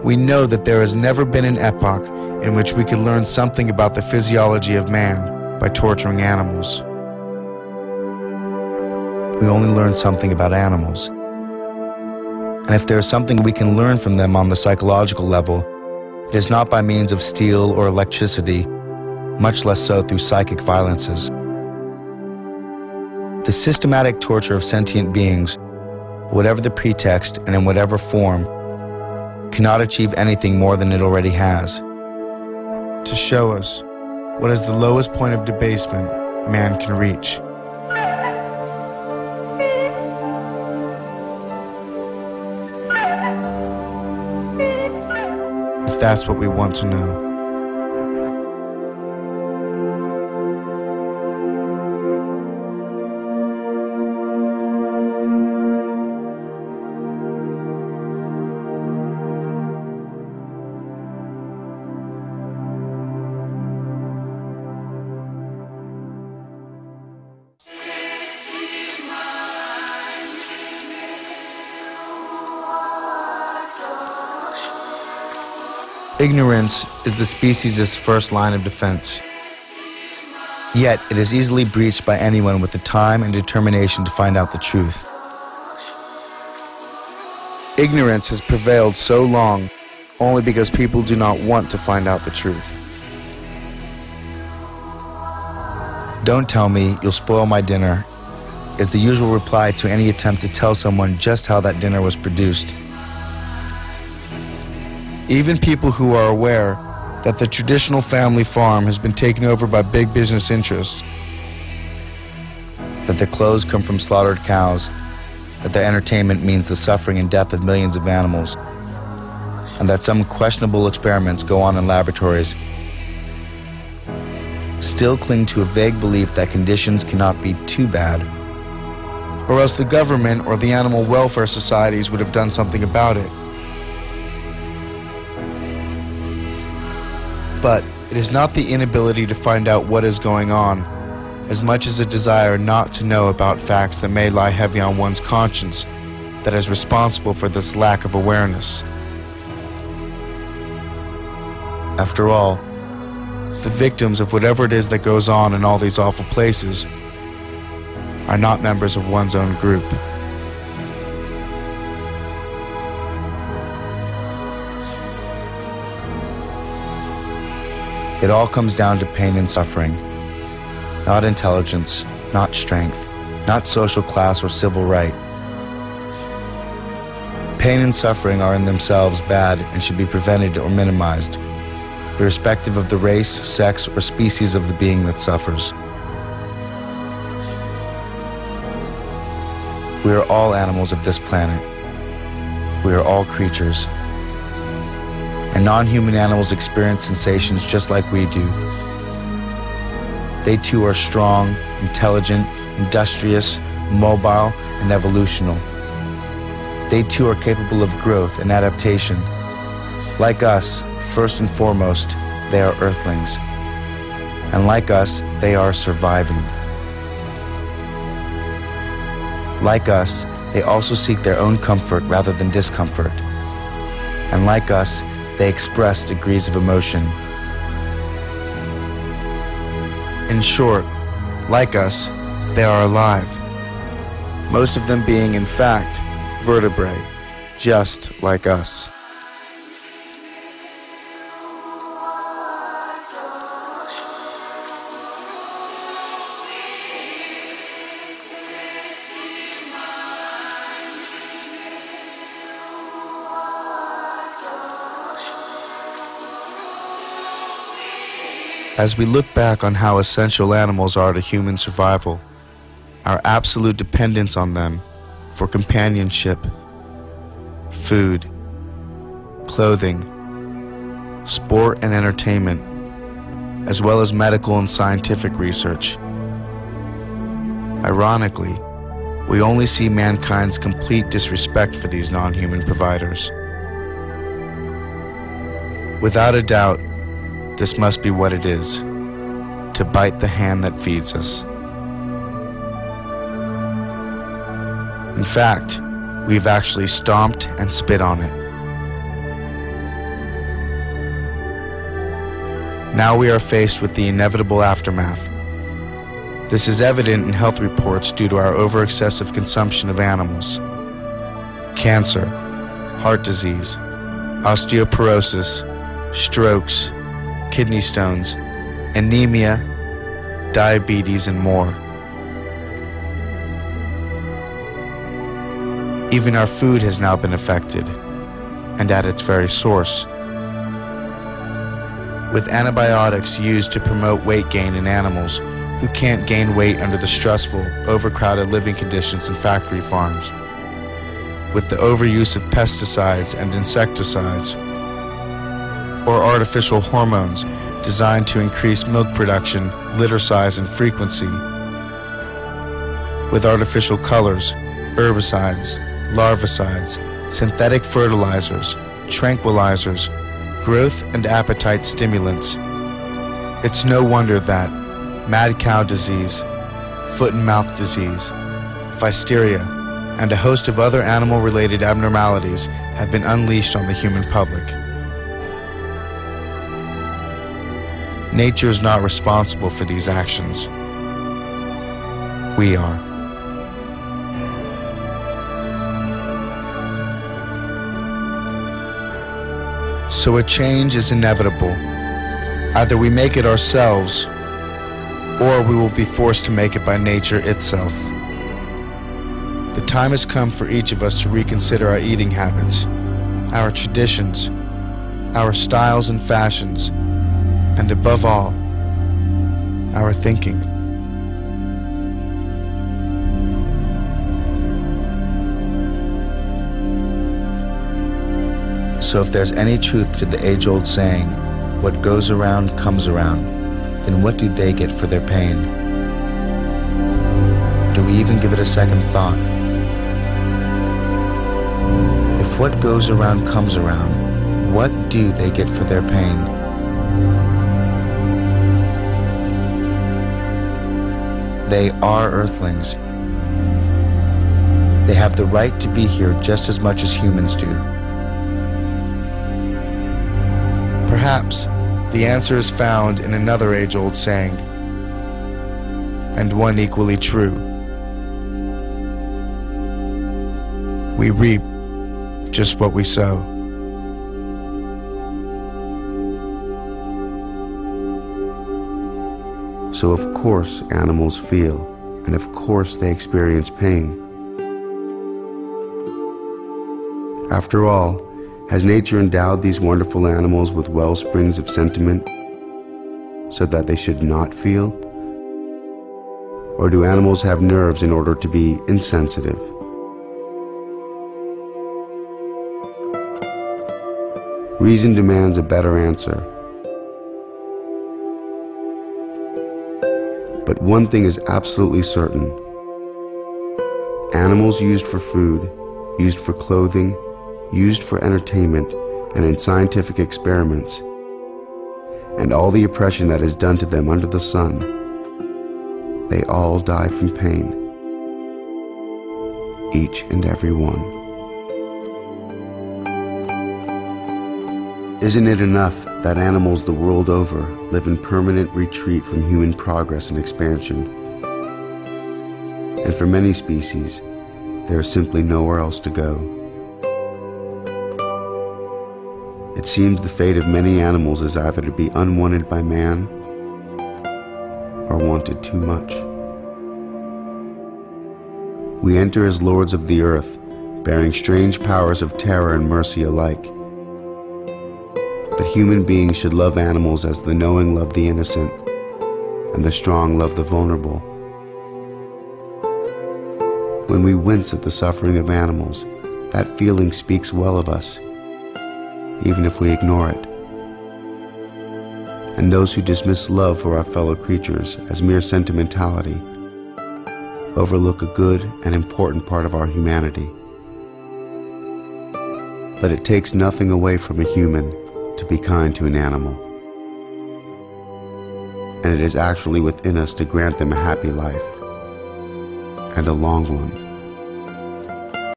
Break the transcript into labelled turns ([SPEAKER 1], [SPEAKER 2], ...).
[SPEAKER 1] We know that there has never been an epoch in which we could learn something about the physiology of man by torturing animals. We only learn something about animals. And if there is something we can learn from them on the psychological level, it is not by means of steel or electricity, much less so through psychic violences. The systematic torture of sentient beings, whatever the pretext and in whatever form, cannot achieve anything more than it already has. To show us what is the lowest point of debasement man can reach. If that's what we want to know. Ignorance is the species' first line of defense. Yet it is easily breached by anyone with the time and determination to find out the truth. Ignorance has prevailed so long only because people do not want to find out the truth. "Don't tell me, you'll spoil my dinner," is the usual reply to any attempt to tell someone just how that dinner was produced. Even people who are aware that the traditional family farm has been taken over by big business interests, that their clothes come from slaughtered cows, that their entertainment means the suffering and death of millions of animals, and that some questionable experiments go on in laboratories, still cling to a vague belief that conditions cannot be too bad, or else the government or the animal welfare societies would have done something about it. But it is not the inability to find out what is going on, as much as a desire not to know about facts that may lie heavy on one's conscience, that is responsible for this lack of awareness. After all, the victims of whatever it is that goes on in all these awful places are not members of one's own group. It all comes down to pain and suffering, not intelligence, not strength, not social class or civil right. Pain and suffering are in themselves bad and should be prevented or minimized, irrespective of the race, sex, or species of the being that suffers. We are all animals of this planet. We are all creatures. And non-human animals experience sensations just like we do. They too are strong, intelligent, industrious, mobile, and evolutional. They too are capable of growth and adaptation. Like us, first and foremost, they are Earthlings. And like us, they are surviving. Like us, they also seek their own comfort rather than discomfort. And like us, they express degrees of emotion. In short, like us, they are alive. Most of them being, in fact, vertebrae, just like us. As we look back on how essential animals are to human survival, our absolute dependence on them for companionship, food, clothing, sport and entertainment, as well as medical and scientific research. Ironically, we only see mankind's complete disrespect for these non-human providers. Without a doubt, this must be what it is, to bite the hand that feeds us. In fact, we've actually stomped and spit on it. Now we are faced with the inevitable aftermath. This is evident in health reports due to our over-excessive consumption of animals. Cancer, heart disease, osteoporosis, strokes, kidney stones, anemia, diabetes, and more. Even our food has now been affected, and at its very source. With antibiotics used to promote weight gain in animals who can't gain weight under the stressful, overcrowded living conditions in factory farms. With the overuse of pesticides and insecticides, or artificial hormones designed to increase milk production, litter size, and frequency. With artificial colors, herbicides, larvicides, synthetic fertilizers, tranquilizers, growth and appetite stimulants. It's no wonder that mad cow disease, foot and mouth disease, physteria, and a host of other animal-related abnormalities have been unleashed on the human public. Nature is not responsible for these actions. We are. So a change is inevitable. Either we make it ourselves, or we will be forced to make it by nature itself. The time has come for each of us to reconsider our eating habits, our traditions, our styles and fashions, and above all, our thinking. So if there's any truth to the age-old saying, what goes around comes around, then what do they get for their pain? Do we even give it a second thought? If what goes around comes around, what do they get for their pain? They are Earthlings. They have the right to be here just as much as humans do. Perhaps the answer is found in another age-old saying, and one equally true. We reap just what we sow.
[SPEAKER 2] So of course animals feel, and of course they experience pain. After all, has nature endowed these wonderful animals with well springs of sentiment so that they should not feel? Or do animals have nerves in order to be insensitive? Reason demands a better answer. But one thing is absolutely certain. Animals used for food, used for clothing, used for entertainment, and in scientific experiments, and all the oppression that is done to them under the sun, they all die from pain. Each and every one. Isn't it enough that animals the world over live in permanent retreat from human progress and expansion? And for many species, there is simply nowhere else to go. It seems the fate of many animals is either to be unwanted by man or wanted too much. We enter as lords of the earth, bearing strange powers of terror and mercy alike. That human beings should love animals as the knowing love the innocent, and the strong love the vulnerable. When we wince at the suffering of animals, that feeling speaks well of us, even if we ignore it. And those who dismiss love for our fellow creatures as mere sentimentality overlook a good and important part of our humanity. But it takes nothing away from a human to be kind to an animal. And it is actually within us to grant them a happy life, and a long one.